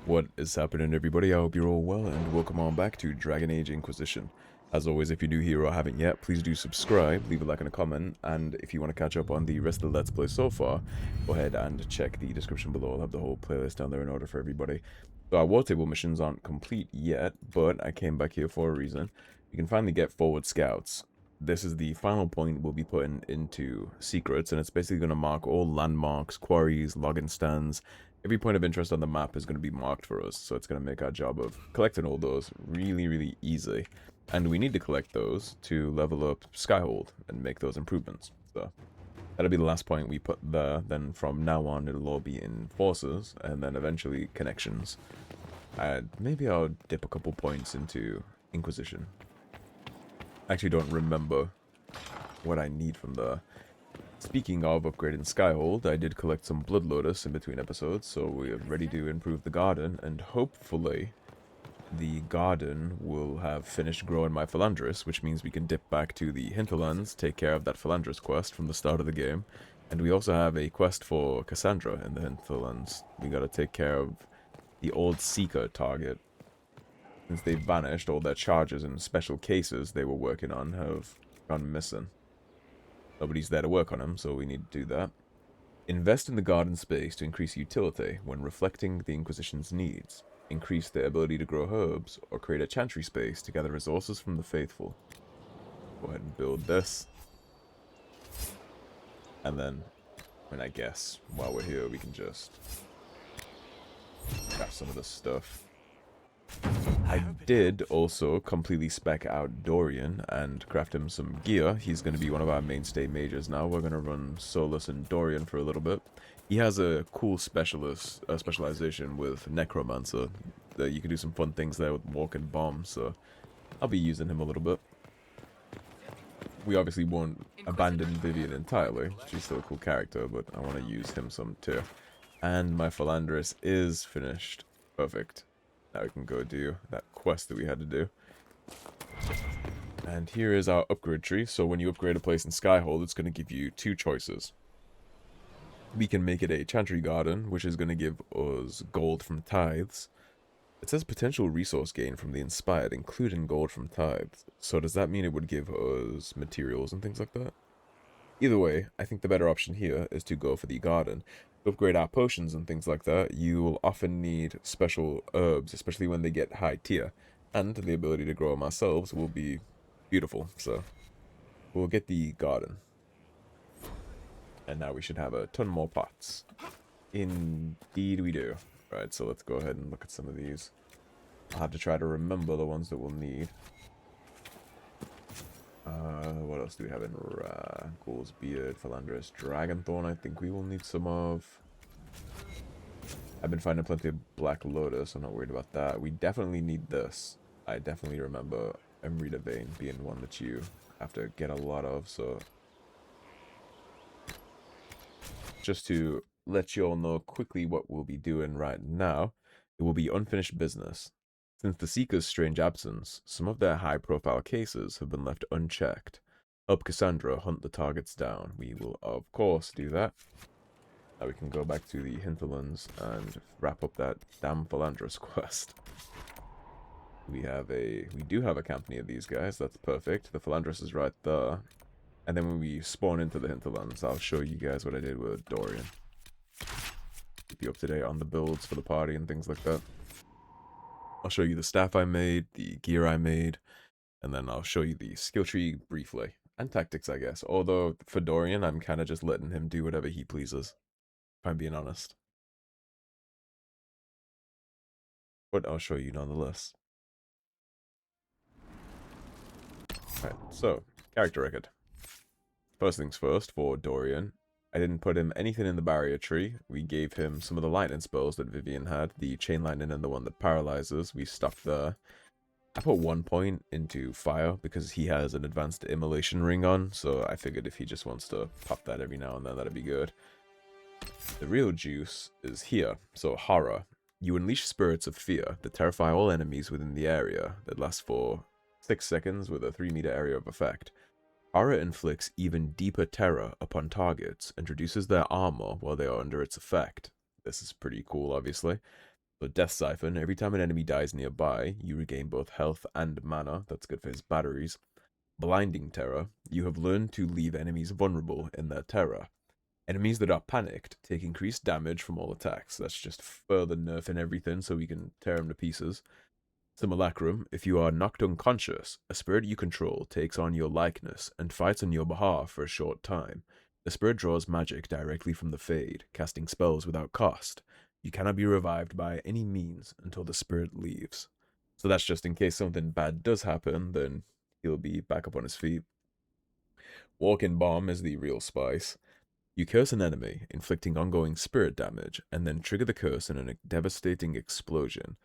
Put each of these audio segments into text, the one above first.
What is happening, everybody? I hope you're all well, and welcome on back to Dragon Age Inquisition. As always, if you're new here or haven't yet, please do subscribe, leave a like and a comment, and if you want to catch up on the rest of the Let's Play so far, go ahead and check the description below. I'll have the whole playlist down there in order for everybody. So our war table missions aren't complete yet, but I came back here for a reason. You can finally get forward scouts. This is the final point we'll be putting into secrets, and it's basically going to mark all landmarks, quarries, login stands. Every point of interest on the map is going to be marked for us, so it's going to make our job of collecting all those really, really easy. And we need to collect those to level up Skyhold and make those improvements. So that'll be the last point we put there. Then from now on, it'll all be in forces, and then eventually connections. Maybe I'll dip a couple points into Inquisition. I actually don't remember what I need from there. Speaking of upgrading Skyhold, I did collect some Blood Lotus in between episodes, so we are ready to improve the garden, and hopefully the garden will have finished growing my Philandris, which means we can dip back to the Hinterlands, take care of that Philandris quest from the start of the game, and we also have a quest for Cassandra in the Hinterlands. We gotta take care of the old Seeker target. Since they've vanished, all their charges and special cases they were working on have gone missing. Nobody's there to work on them, so we need to do that. Invest in the garden space to increase utility when reflecting the Inquisition's needs. Increase the ability to grow herbs, or create a chantry space to gather resources from the faithful. Go ahead and build this. And then, I guess, while we're here, we can just grab some of this stuff. I did also completely spec out Dorian and craft him some gear. He's going to be one of our mainstay mages now. We're going to run Solus and Dorian for a little bit. He has a cool specialization with Necromancer. You can do some fun things there with walking bombs, so I'll be using him a little bit. We obviously won't abandon Vivian entirely. She's still a cool character, but I want to use him some too. And my Philandris is finished. Perfect. Now we can go do that quest that we had to do. And here is our upgrade tree. So when you upgrade a place in Skyhold, it's going to give you two choices. We can make it a chantry garden, which is going to give us gold from tithes. It says potential resource gain from the inspired, including gold from tithes. So does that mean it would give us materials and things like that? Either way, I think the better option here is to go for the garden. To upgrade our potions and things like that, you will often need special herbs, especially when they get high tier. And the ability to grow them ourselves will be beautiful, so we'll get the garden. And now we should have a ton more pots. Indeed we do. Right, so let's go ahead and look at some of these. I'll have to try to remember the ones that we'll need. What else do we have in Ghoul's Beard, Philandris, Dragonthorn? I think we will need some of. I've been finding plenty of Black Lotus. I'm not worried about that. We definitely need this. I definitely remember Emrita Vein being one that you have to get a lot of. So just to let you all know quickly what we'll be doing right now, it will be unfinished business. Since the Seeker's strange absence, some of their high-profile cases have been left unchecked. Help Cassandra hunt the targets down. We will, of course, do that. Now we can go back to the Hinterlands and wrap up that damn Philandris quest. We do have a company of these guys. That's perfect. The Philandris is right there. And then when we spawn into the Hinterlands, I'll show you guys what I did with Dorian. Keep you up to date on the builds for the party and things like that. I'll show you the staff I made, the gear I made, and then I'll show you the skill tree briefly. And tactics, I guess. Although, for Dorian, I'm kind of just letting him do whatever he pleases. If I'm being honest. But I'll show you nonetheless. Right, so, character record. First things first, for Dorian, I didn't put him anything in the barrier tree. We gave him some of the lightning spells that Vivian had, the chain lightning and the one that paralyzes. We stopped there. I put 1 point into fire because he has an advanced immolation ring on, so I figured if he just wants to pop that every now and then, that'd be good. The real juice is here. So horror. You unleash spirits of fear that terrify all enemies within the area that last for 6 seconds with a 3-meter area of effect. Horror inflicts even deeper terror upon targets and reduces their armor while they are under its effect. This is pretty cool, obviously. So Death Siphon, every time an enemy dies nearby, you regain both health and mana. That's good for his batteries. Blinding Terror, you have learned to leave enemies vulnerable in their terror. Enemies that are panicked take increased damage from all attacks. That's just further nerfing everything so we can tear them to pieces. Simulacrum, if you are knocked unconscious, a spirit you control takes on your likeness and fights on your behalf for a short time. The spirit draws magic directly from the Fade, casting spells without cost. You cannot be revived by any means until the spirit leaves. So that's just in case something bad does happen, then he'll be back up on his feet. Walk-in Bomb is the real spice. You curse an enemy, inflicting ongoing spirit damage, and then trigger the curse in a devastating explosion.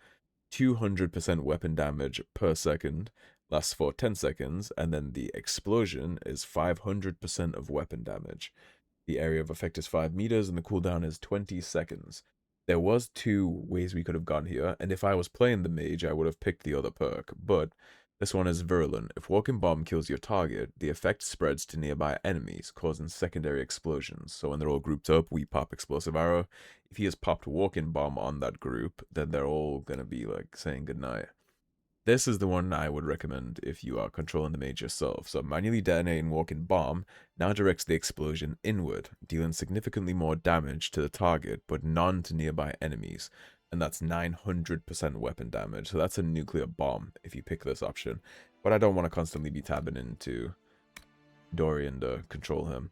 200% weapon damage per second, lasts for 10 seconds, and then the explosion is 500% of weapon damage. The area of effect is 5 meters, and the cooldown is 20 seconds. There was 2 ways we could have gone here, and if I was playing the mage, I would have picked the other perk, but this one is Virulent. If Walking Bomb kills your target, the effect spreads to nearby enemies, causing secondary explosions. So when they're all grouped up, we pop Explosive Arrow. If he has popped Walking Bomb on that group, then they're all gonna be like saying goodnight. This is the one I would recommend if you are controlling the mage yourself. So manually detonating Walking Bomb now directs the explosion inward, dealing significantly more damage to the target, but none to nearby enemies. And that's 900% weapon damage. So that's a nuclear bomb if you pick this option. But I don't want to constantly be tabbing into Dorian to control him.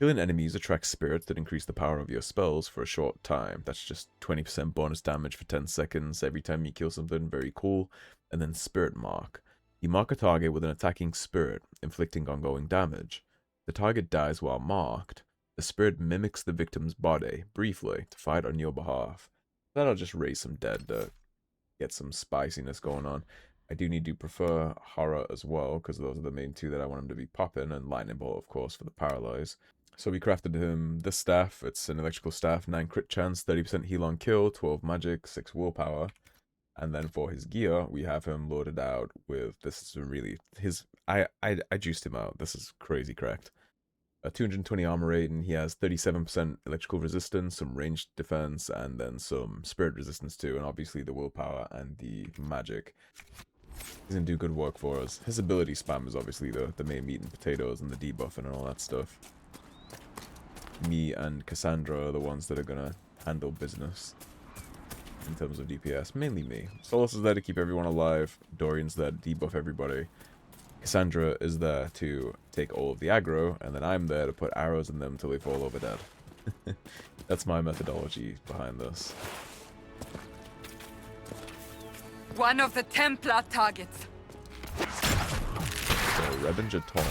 Killing enemies attracts spirits that increase the power of your spells for a short time. That's just 20% bonus damage for 10 seconds every time you kill something. Very cool. And then Spirit Mark. You mark a target with an attacking spirit, inflicting ongoing damage. The target dies while marked. The spirit mimics the victim's body, briefly, to fight on your behalf. That'll just raise some dead to get some spiciness going on. I do need to prefer Horror as well, because those are the main 2 that I want him to be popping, and Lightning Bolt, of course, for the Paralyze. So we crafted him this staff. It's an electrical staff, 9 crit chance, 30% heal on kill, 12 magic, 6 willpower. And then for his gear, we have him loaded out with, this is really, I juiced him out. This is crazy cracked. 220 armor rate, and he has 37% electrical resistance, some ranged defense, and then some spirit resistance too, and obviously the willpower and the magic. He's gonna do good work for us. His ability spam is obviously the main meat and potatoes and the debuffing and all that stuff. Me and Cassandra are the ones that are gonna handle business in terms of DPS. Mainly me. Solus is there to keep everyone alive. Dorian's there to debuff everybody. Cassandra is there to take all of the aggro, and then I'm there to put arrows in them till they fall over dead. That's my methodology behind this. One of the Templar targets. So, Revenger Tall,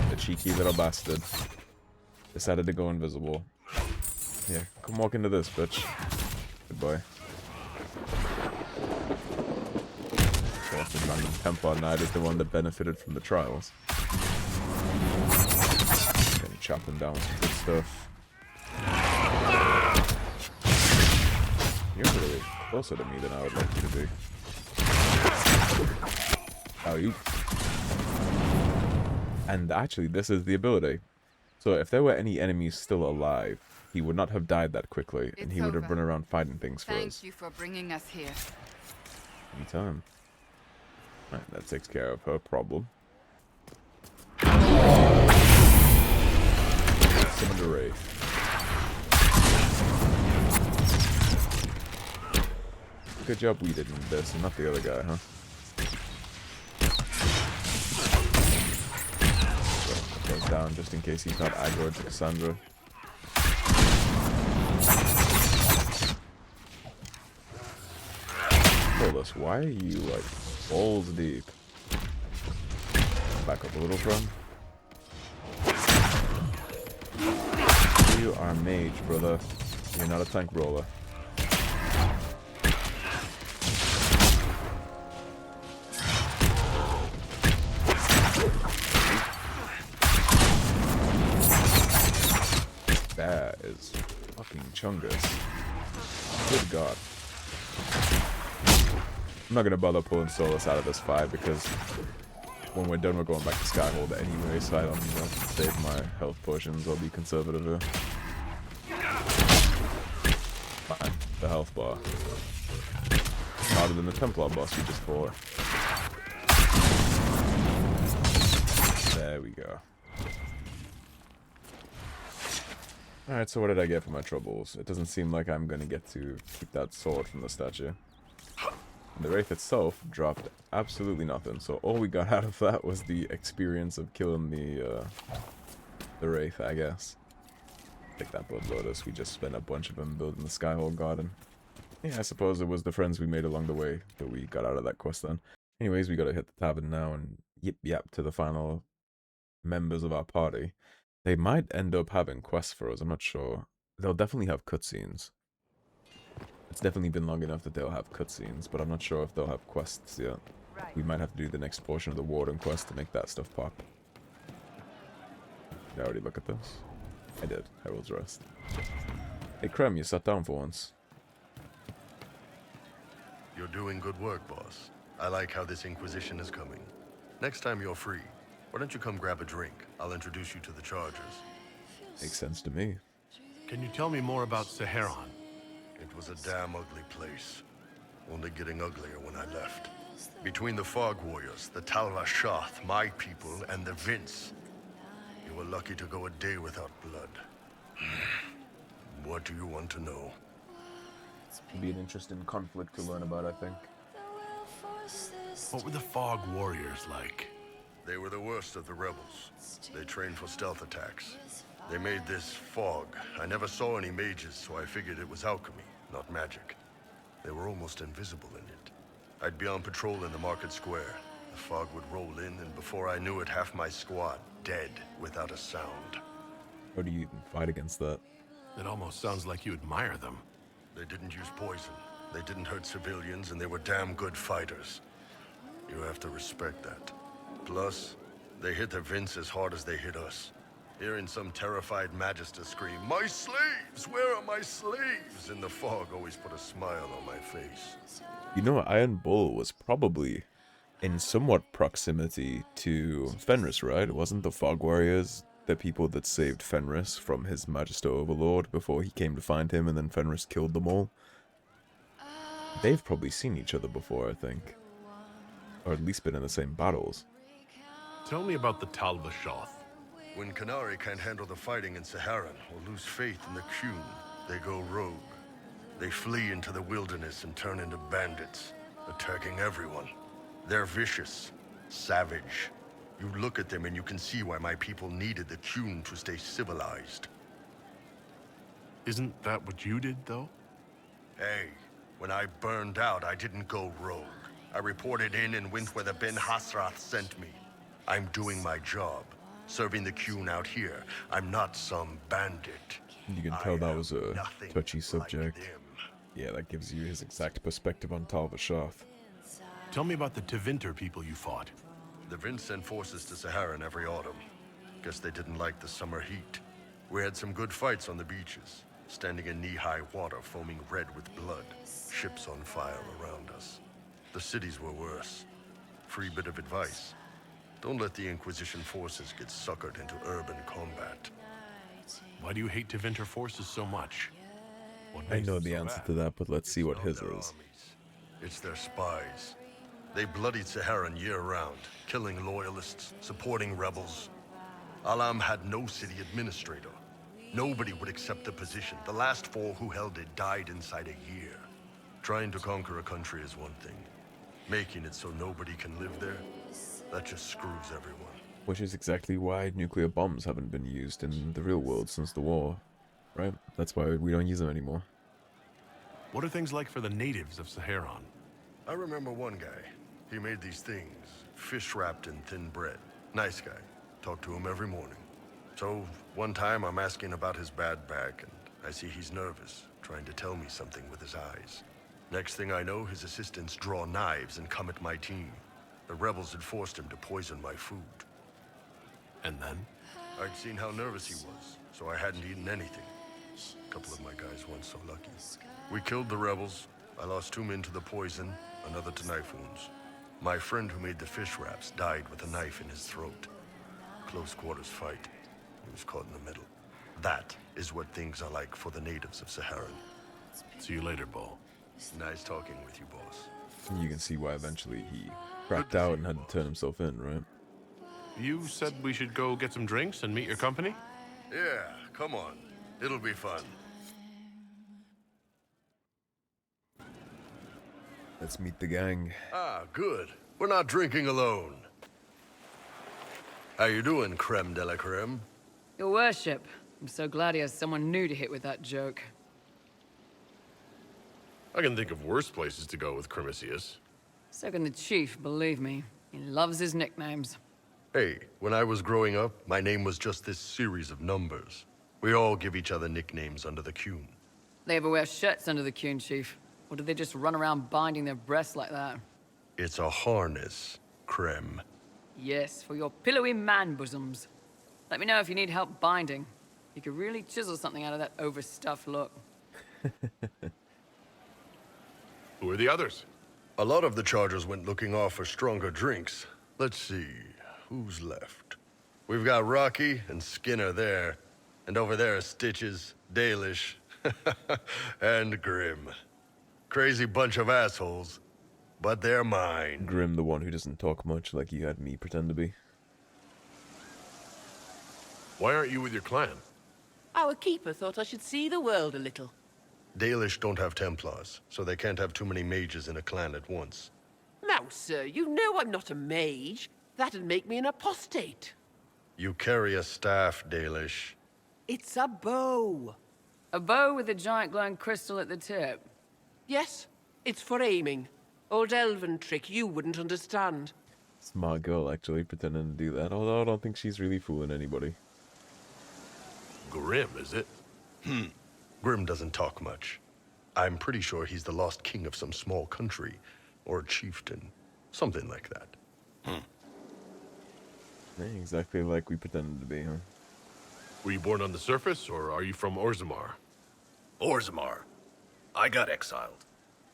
the cheeky little bastard, decided to go invisible. Here, come walk into this, bitch. Goodbye. The random Templar Knight is the one that benefited from the trials. Gonna chop him down with some good stuff. You're really closer to me than I would like you to be. Oh, you. And actually, this is the ability. So if there were any enemies still alive, he would not have died that quickly, and he would have run around fighting things for us. Thank you for bringing us here. Anytime. Right, that takes care of her problem. Summon the Wraith. Good job we did this and not the other guy, huh? So, goes down just in case he's not aggroed to Cassandra. Solus, why are you like balls deep? Back up a little, friend. You are mage, brother. You're not a tank roller. That is fucking chungus. Good God. I'm not gonna bother pulling Solus out of this fight because when we're done, we're going back to Skyhold anyway, so I don't need to save my health potions. I'll be conservative here. Fine. The health bar. Harder than the Templar boss we just fought. There we go. Alright, so what did I get for my troubles? It doesn't seem like I'm gonna get to keep that sword from the statue. The Wraith itself dropped absolutely nothing, so all we got out of that was the experience of killing the Wraith, I guess. Take that Blood Lotus, we just spent a bunch of them building the Skyhold Garden. Yeah, I suppose it was the friends we made along the way that we got out of that quest then. Anyways, we gotta hit the tavern now and yip to the final members of our party. They might end up having quests for us, I'm not sure. They'll definitely have cutscenes. It's definitely been long enough that they'll have cutscenes, but I'm not sure if they'll have quests yet. We might have to do the next portion of the Warden quest to make that stuff pop. Did I already look at this? I did. Herald's Rest. Hey, Krem, you sat down for once. You're doing good work, boss. I like how this Inquisition is coming. Next time you're free, why don't you come grab a drink? I'll introduce you to the Chargers. Makes sense to me. Can you tell me more about Saharan? It was a damn ugly place. Only getting uglier when I left. Between the Fog Warriors, the Talva Shoth, my people, and the Vince. You were lucky to go a day without blood. What do you want to know? It'd be an interesting conflict to learn about, I think. What were the Fog Warriors like? They were the worst of the rebels. They trained for stealth attacks. They made this fog. I never saw any mages, so I figured it was alchemy, not magic. They were almost invisible in it. I'd be on patrol in the market square. The fog would roll in, and before I knew it, half my squad dead without a sound. How do you even fight against that? It almost sounds like you admire them. They didn't use poison. They didn't hurt civilians, and they were damn good fighters. You have to respect that. Plus, they hit the Vince as hard as they hit us. Hearing some terrified Magister scream, "My slaves! Where are my slaves?" in the fog always put a smile on my face. You know, Iron Bull was probably in somewhat proximity to Fenris, right? It wasn't the Fog Warriors the people that saved Fenris from his Magister Overlord before he came to find him and then Fenris killed them all? They've probably seen each other before, I think. Or at least been in the same battles. Tell me about the Talva Shoth. When Canary can't handle the fighting in Saharan or lose faith in the Qun, they go rogue. They flee into the wilderness and turn into bandits, attacking everyone. They're vicious, savage. You look at them and you can see why my people needed the Qun to stay civilized. Isn't that what you did, though? Hey, when I burned out, I didn't go rogue. I reported in and went where the Ben Hasrath sent me. I'm doing my job, serving the Qun out here. I'm not some bandit. You can tell that was a Nothing touchy like subject. them. Yeah, that gives you his exact perspective on Talva Shoth. Tell me about the Tevinter people you fought. The Vince sent forces to Saharan every autumn. Guess they didn't like the summer heat. We had some good fights on the beaches, standing in knee-high water foaming red with blood, ships on fire around us. The cities were worse. Free bit of advice. Don't let the Inquisition forces get suckered into urban combat. Why do you hate Tevinter forces so much? What I makes know them the so answer bad? to that, but let's see what It's not his their is. armies. It's their spies. They bloodied Saharan year-round, killing loyalists, supporting rebels. Alam had no city administrator. Nobody would accept the position. The last 4 who held it died inside a year. Trying to conquer a country is one thing. Making it so nobody can live there, that just screws everyone. Which is exactly why nuclear bombs haven't been used in the real world since the war, right? That's why we don't use them anymore. What are things like for the natives of Saharan? I remember one guy. He made these things, fish wrapped in thin bread. Nice guy. Talked to him every morning. So, one time I'm asking about his bad back, and I see he's nervous, trying to tell me something with his eyes. Next thing I know, his assistants draw knives and come at my team. The rebels had forced him to poison my food. And then? I'd seen how nervous he was, so I hadn't eaten anything. A couple of my guys weren't so lucky. We killed the rebels. I lost 2 men to the poison, another to knife wounds. My friend who made the fish wraps died with a knife in his throat. Close quarters fight. He was caught in the middle. That is what things are like for the natives of Saharan. See you later, Bull. Nice talking with you, boss. You can see why eventually he cracked out and had to turn himself in, right? You said we should go get some drinks and meet your company? Yeah, come on. It'll be fun. Let's meet the gang. Ah, good. We're not drinking alone. How you doing, creme de la creme? Your worship. I'm so glad he has someone new to hit with that joke. I can think of worse places to go with Crimicius. So can the chief, believe me. He loves his nicknames. Hey, when I was growing up, my name was just this series of numbers. We all give each other nicknames under the Qun. They ever wear shirts under the Qun, chief? Or do they just run around binding their breasts like that? It's a harness, creme. Yes, for your pillowy man bosoms. Let me know if you need help binding. You could really chisel something out of that overstuffed look. Who are the others? A lot of the Chargers went looking off for stronger drinks. Let's see, who's left? We've got Rocky and Skinner there. And over there are Stitches, Dalish, and Grim. Crazy bunch of assholes, but they're mine. Grim, the one who doesn't talk much like you had me pretend to be. Why aren't you with your clan? Our keeper thought I should see the world a little. Dalish don't have Templars, so they can't have too many mages in a clan at once. Now, sir, you know I'm not a mage. That'd make me an apostate. You carry a staff, Dalish. It's a bow. A bow with a giant glowing crystal at the tip. Yes, it's for aiming. Old elven trick you wouldn't understand. Smart girl, actually, pretending to do that, although I don't think she's really fooling anybody. Grim, is it? Grim doesn't talk much. I'm pretty sure he's the lost king of some small country, or chieftain, something like that. Exactly like we pretended to be, huh? Were you born on the surface, or are you from Orzammar? Orzammar. I got exiled.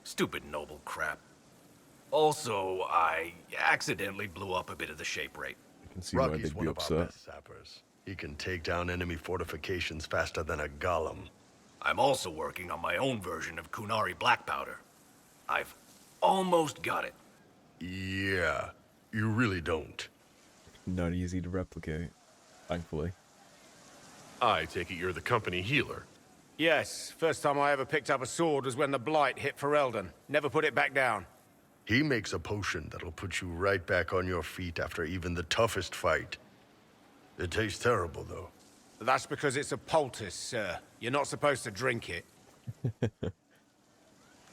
Stupid noble crap. Also, I accidentally blew up a bit of the shape rate. I can see why Rocky's they'd one be of our upset. best sappers. He can take down enemy fortifications faster than a golem. I'm also working on my own version of Kunari black powder. I've almost got it. Yeah, you really don't. Not easy to replicate, thankfully. I take it you're the company healer. Yes, first time I ever picked up a sword was when the Blight hit Ferelden. Never put it back down. He makes a potion that'll put you right back on your feet after even the toughest fight. It tastes terrible, though. That's because it's a poultice, sir. You're not supposed to drink it.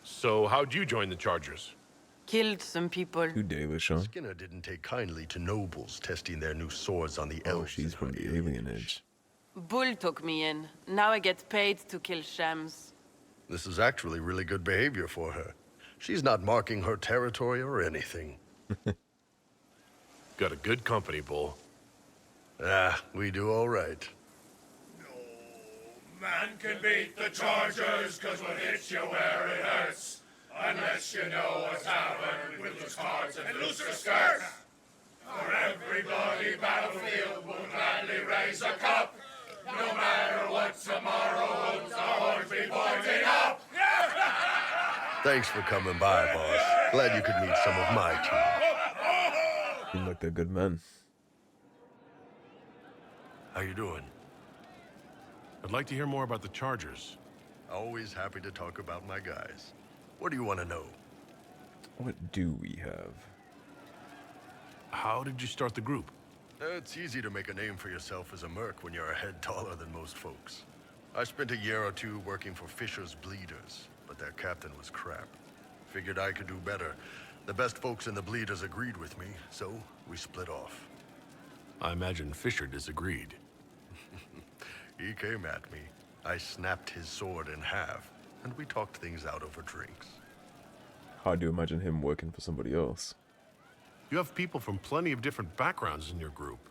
So how'd you join the Chargers? Killed some people. Too Dalish, huh? Skinner didn't take kindly to nobles testing their new swords on the Oh, elves. she's in from her the alien age. Bull took me in. Now I get paid to kill shams. This is actually really good behavior for her. She's not marking her territory or anything. Got a good company, Bull. Ah, we do all right. Man can beat the Chargers, cause we'll hit you where it hurts. Unless you know a tavern with loose cards and looser skirts. For every bloody battlefield, we'll gladly raise a cup. No matter what tomorrow holds, our horns be pointing up. Thanks for coming by, boss. Glad you could meet some of my team. Seem like they're good men. How you doing? I'd like to hear more about the Chargers. Always happy to talk about my guys. What do you want to know? What do we have? How did you start the group? It's easy to make a name for yourself as a merc when you're a head taller than most folks. I spent a year or two working for Fisher's Bleeders, but their captain was crap. Figured I could do better. The best folks in the Bleeders agreed with me, so we split off. I imagine Fisher disagreed. He came at me. I snapped his sword in half, and we talked things out over drinks. Hard to imagine him working for somebody else. You have people from plenty of different backgrounds in your group.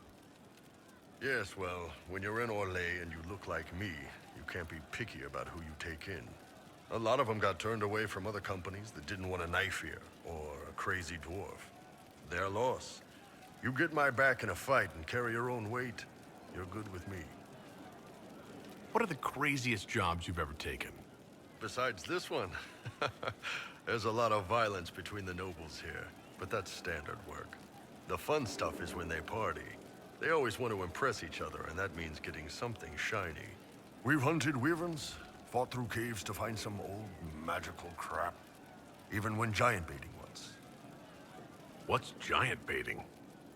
Yes, well, when you're in Orlais and you look like me, you can't be picky about who you take in. A lot of them got turned away from other companies that didn't want a knife ear or a crazy dwarf. Their loss. You get my back in a fight and carry your own weight, you're good with me. What are the craziest jobs you've ever taken? besides this one. There's a lot of violence between the nobles here, but that's standard work. The fun stuff is when they party. They always want to impress each other, and that means getting something shiny. We've hunted wyverns, fought through caves to find some old magical crap. Even went giant baiting once. What's giant baiting?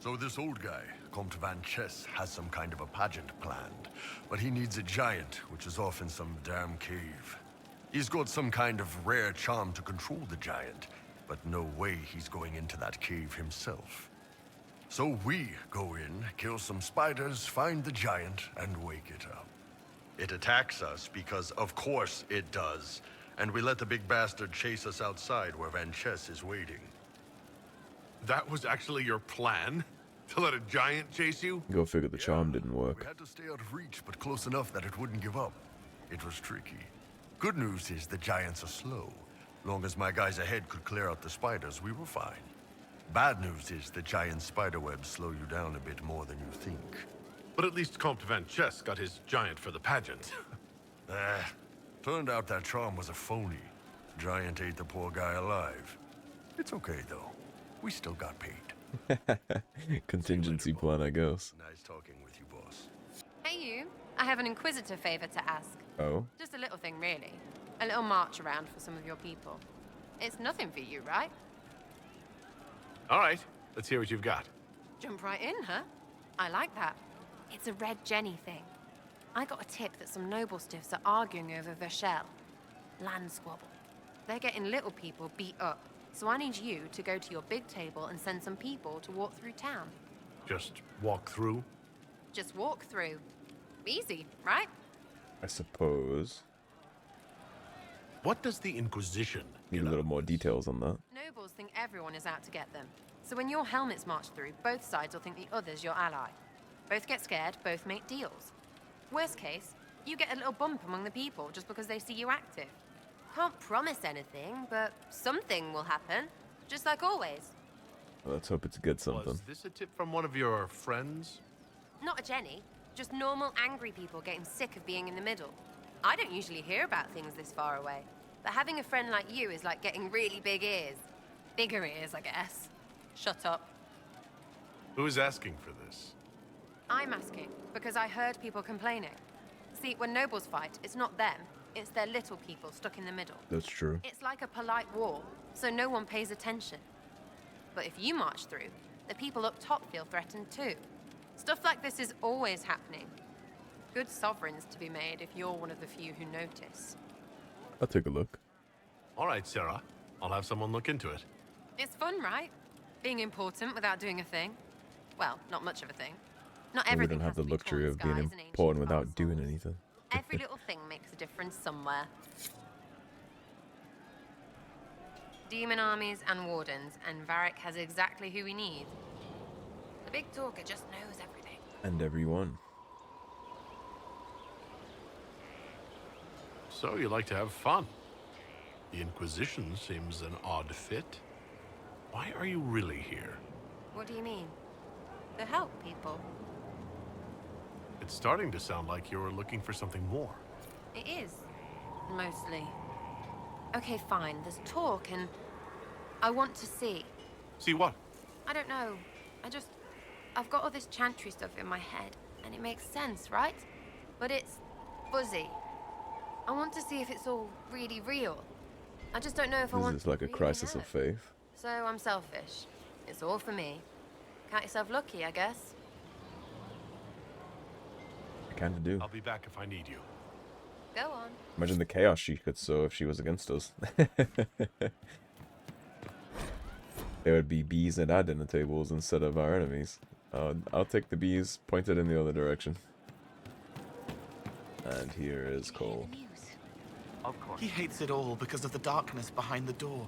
So this old guy, Comte Van Chess, has some kind of a pageant planned, but he needs a giant, which is off in some damn cave. He's got some kind of rare charm to control the giant, but no way he's going into that cave himself. So we go in, kill some spiders, find the giant, and wake it up. It attacks us because, of course, it does, and we let the big bastard chase us outside where Van Chess is waiting. That was actually your plan? To let a giant chase you? Go figure the charm didn't We work. had to stay out of reach, but close enough that it wouldn't give up. It was tricky. Good news is the giants are slow. Long as my guys ahead could clear out the spiders, we were fine. Bad news is the giant spiderwebs slow you down a bit more than you think. But at least Comte Van Chess got his giant for the pageant. Turned out that charm was a phony. Giant ate the poor guy alive. It's okay, though. We still got paid. Contingency plan, I guess. Nice talking with you, boss. Hey you, I have an Inquisitor favor to ask. Oh? Just a little thing, really. A little march around for some of your people. It's nothing for you, right? All right, let's hear what you've got. Jump right in, huh? I like that. It's a red Jenny thing. I got a tip that some noble stiffs are arguing over Vershel. Land squabble. They're getting little people beat up. So I need you to go to your big table and send some people to walk through town. Just walk through? Just walk through. Easy, right? I suppose. What does the Inquisition Need a get little out more of this? details on that. Nobles think everyone is out to get them. So when your helmets march through, both sides will think the other's your ally. Both get scared, both make deals. Worst case, you get a little bump among the people just because they see you active. Can't promise anything, but something will happen. Just like always. Well, let's hope it's good something. Was this a tip from one of your friends? Not a Jenny, just normal angry people getting sick of being in the middle. I don't usually hear about things this far away, but having a friend like you is like getting really big ears. Bigger ears, I guess. Shut up. Who is asking for this? I'm asking because I heard people complaining. See, when nobles fight, it's not them, it's their little people stuck in the middle. That's true. It's like a polite war, so no one pays attention. But if you march through, the people up top feel threatened too. Stuff like this is always happening. Good sovereigns to be made if you're one of the few who notice. I'll take a look. All right, Sera. I'll have someone look into it. It's fun, right? Being important without doing a thing. Well, not much of a thing. Not We everything don't have has the to be luxury tall of being skies and ancient important without castles. doing anything. Every little thing makes a difference somewhere. Demon armies and wardens, and Varric has exactly who we need. The big talker just knows everything. And everyone. So you like to have fun. The Inquisition seems an odd fit. Why are you really here? What do you mean? To help people. It's starting to sound like you're looking for something more. It is. Mostly. Okay, fine. There's talk and I want to see. See what? I don't know. I've got all this chantry stuff in my head, and it makes sense, right? But it's fuzzy. I want to see if it's all really real. I just don't know if I want This is like to a really crisis know. of faith. So I'm selfish. It's all for me. Count yourself lucky, I guess. I kinda do. I'll be back if I need you. Go on. Imagine the chaos she could sow if she was against us. There would be bees at our dinner tables instead of our enemies. I'll take the bees pointed in the other direction. And here is Cole. He hates it all because of the darkness behind the door.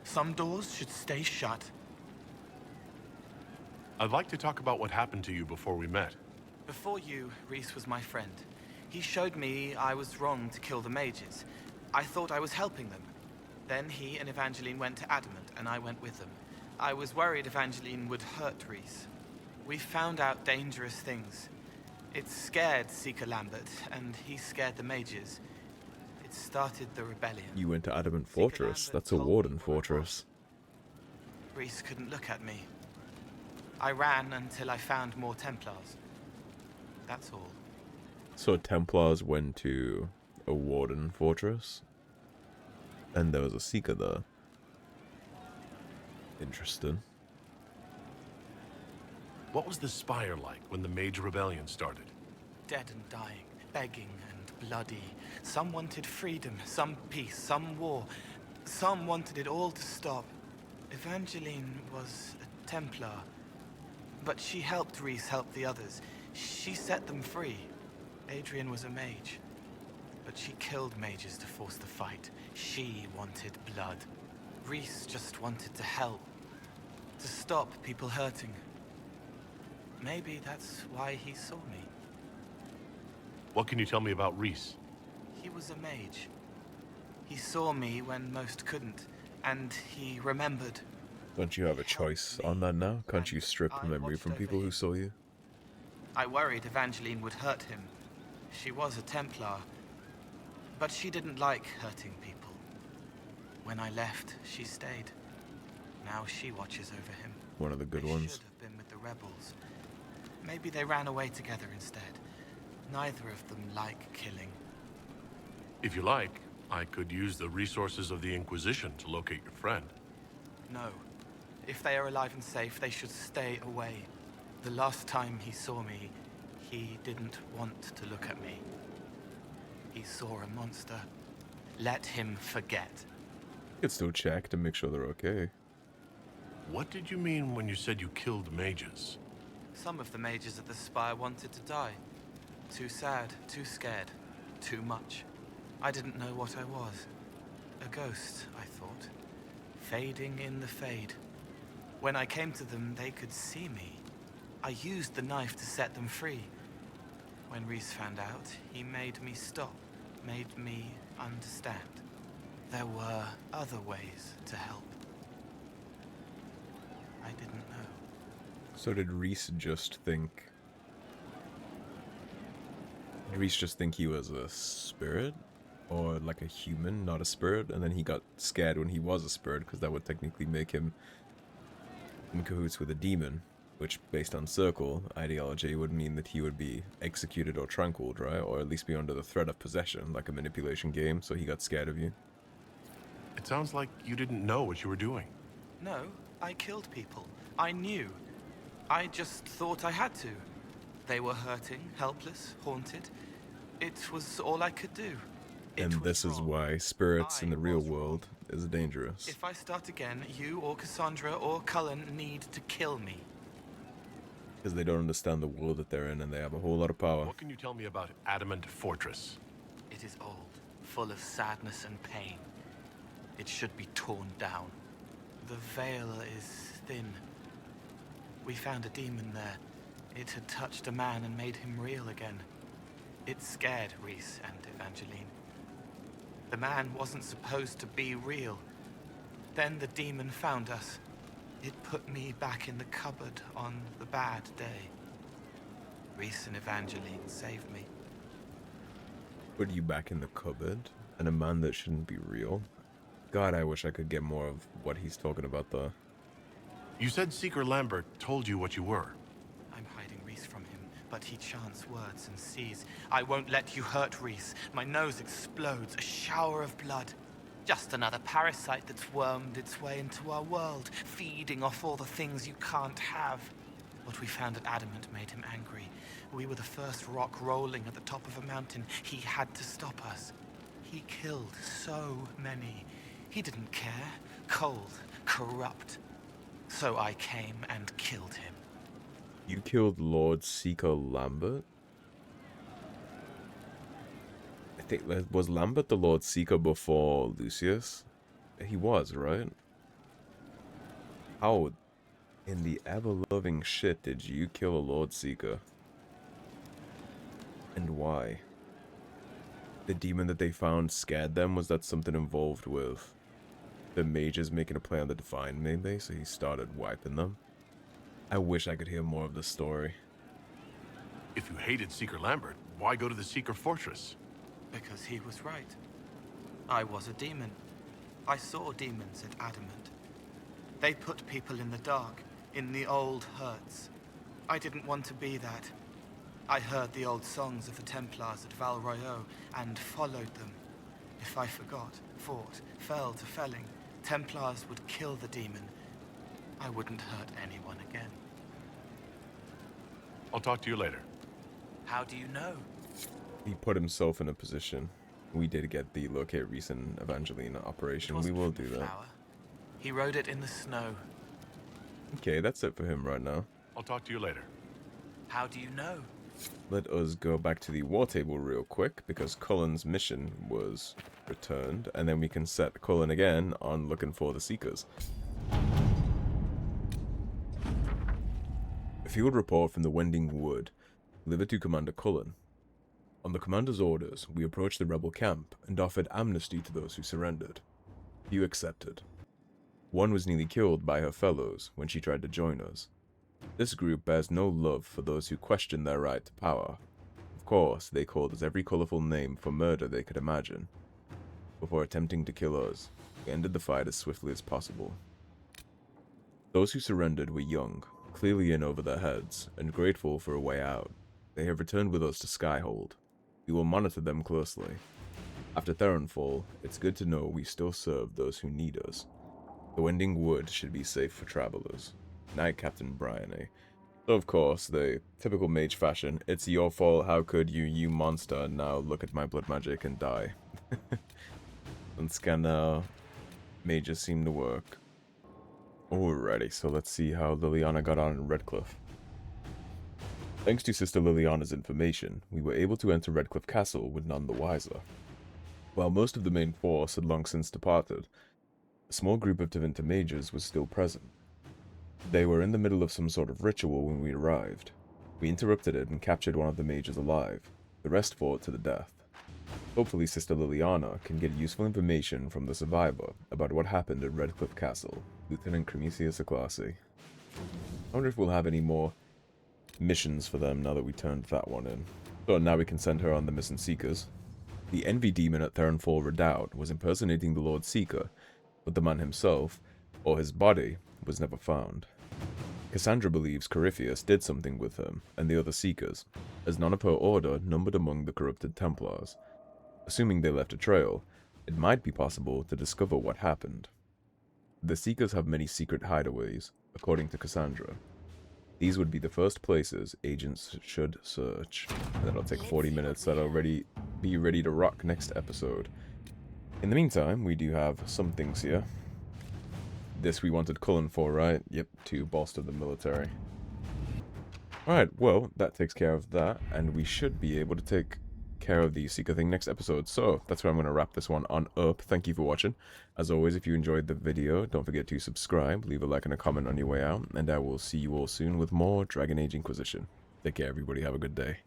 Some doors should stay shut. I'd like to talk about what happened to you before we met. Before you, Reese was my friend. He showed me I was wrong to kill the mages. I thought I was helping them. Then he and Evangeline went to Adamant, and I went with them. I was worried Evangeline would hurt Reese. We found out dangerous things. It scared Seeker Lambert, and he scared the mages. It It started the rebellion. You went to Adamant Seeker Fortress. Lambert That's a told me warden what I fortress. was. Reese couldn't look at me. I ran until I found more Templars. That's all. So Templars went to a warden fortress, and there was a seeker there. Interesting. What was the Spire like when the Mage Rebellion started? Dead and dying, begging and bloody. Some wanted freedom, some peace, some war. Some wanted it all to stop. Evangeline was a Templar, but she helped Reese help the others. She set them free. Adrian was a mage, but she killed mages to force the fight. She wanted blood. Reese just wanted to help, to stop people hurting. Maybe that's why he saw me. What can you tell me about Reese? He was a mage. He saw me when most couldn't, and he remembered. Don't you have a choice on that now? Can't you strip the memory from people who saw you? I worried Evangeline would hurt him. She was a Templar, but she didn't like hurting people. When I left, she stayed. Now she watches over him. One of the good They ones. should have been with the rebels. Maybe they ran away together instead. Neither of them like killing. If you like, I could use the resources of the Inquisition to locate your friend. No. If they are alive and safe, they should stay away. The last time he saw me, he didn't want to look at me. He saw a monster. Let him forget. You could still check to make sure they're okay. What did you mean when you said you killed mages? Some of the mages at the Spire wanted to die. Too sad, too scared, too much. I didn't know what I was. A ghost, I thought. Fading in the fade. When I came to them, they could see me. I used the knife to set them free. When Reese found out, he made me stop, made me understand. There were other ways to help. I didn't know. So did Reese just think... Did Reese just think he was a spirit? Or like a human, not a spirit? And then he got scared when he was a spirit, because that would technically make him in cahoots with a demon. Which, based on circle ideology, would mean that he would be executed or tranquiled, right? Or at least be under the threat of possession, like a manipulation game, so he got scared of you. It sounds like you didn't know what you were doing. No, I killed people. I knew. I just thought I had to. They were hurting, helpless, haunted. It was all I could do. And this is why spirits in the real world is dangerous. If I start again, you or Cassandra or Cullen need to kill me. Because they don't understand the world that they're in, and they have a whole lot of power. What can you tell me about Adamant Fortress? It is old, full of sadness and pain. It should be torn down. The veil is thin. We found a demon there. It had touched a man and made him real again. It scared Reese and Evangeline. The man wasn't supposed to be real. Then the demon found us. It put me back in the cupboard on the bad day. Reese and Evangeline saved me. Put you back in the cupboard? And a man that shouldn't be real? God, I wish I could get more of what he's talking about though. You said Seeker Lambert told you what you were. I'm hiding Reese from him, but he chants words and sees. I won't let you hurt Reese. My nose explodes, a shower of blood. Just another parasite that's wormed its way into our world, feeding off all the things you can't have. What we found at Adamant made him angry. We were the first rock rolling at the top of a mountain. He had to stop us. He killed so many. He didn't care. Cold, corrupt. So I came and killed him. You killed Lord Seeker Lambert? I think, was Lambert the Lord Seeker before Lucius? He was, right? How in the ever-loving shit did you kill a Lord Seeker? And why? The demon that they found scared them? Was that something involved with the mages making a play on the Divine, maybe? So he started wiping them? I wish I could hear more of the story. If you hated Seeker Lambert, why go to the Seeker Fortress? Because he was right. I was a demon. I saw demons at Adamant. They put people in the dark, in the old hurts. I didn't want to be that. I heard the old songs of the Templars at Val Royeaux and followed them. If I forgot, fought, fell to felling, Templars would kill the demon. I wouldn't hurt anyone again. I'll talk to you later. How do you know? He put himself in a position. We did get the locate recent Evangeline operation. We will do that. He wrote it in the snow. Okay, that's it for him right now. I'll talk to you later. How do you know? Let us go back to the war table real quick, because Cullen's mission was returned, and then we can set Cullen again on looking for the Seekers. A field report from the Wending Wood, delivered to Commander Cullen. On the commander's orders, we approached the rebel camp and offered amnesty to those who surrendered. Few accepted. One was nearly killed by her fellows when she tried to join us. This group bears no love for those who question their right to power. Of course, they called us every colorful name for murder they could imagine. Before attempting to kill us, we ended the fight as swiftly as possible. Those who surrendered were young, clearly in over their heads, and grateful for a way out. They have returned with us to Skyhold. We will monitor them closely. After Theronfall, it's good to know we still serve those who need us. The Wending Wood should be safe for travelers. Night, Captain Bryony. So of course, the typical mage fashion, it's your fault, how could you, you monster, now look at my blood magic and die. And scan mages seem to work. Alrighty, so let's see how Liliana got on in Redcliffe. Thanks to Sister Liliana's information, we were able to enter Redcliffe Castle with none the wiser. While most of the main force had long since departed, a small group of Tevinter mages was still present. They were in the middle of some sort of ritual when we arrived. We interrupted it and captured one of the mages alive. The rest fought to the death. Hopefully Sister Liliana can get useful information from the survivor about what happened at Redcliffe Castle, Lieutenant Cremisius Aclassi. I wonder if we'll have any more missions for them now that we turned that one in. So now we can send her on the missing Seekers. The Envy Demon at Theronfall Redoubt was impersonating the Lord Seeker, but the man himself, or his body, was never found. Cassandra believes Corypheus did something with him and the other Seekers, as none of her order numbered among the corrupted Templars. Assuming they left a trail, it might be possible to discover what happened. The Seekers have many secret hideaways, according to Cassandra. These would be the first places agents should search. And that'll take 40 minutes, that'll be ready to rock next episode. In the meantime, we do have some things here. This we wanted Cullen for, right? Yep, to bolster the military. Alright, well, that takes care of that, and we should be able to take care of the Seeker thing next episode. So, that's where I'm going to wrap this one on up. Thank you for watching. As always, if you enjoyed the video, don't forget to subscribe, leave a like and a comment on your way out, and I will see you all soon with more Dragon Age Inquisition. Take care, everybody. Have a good day.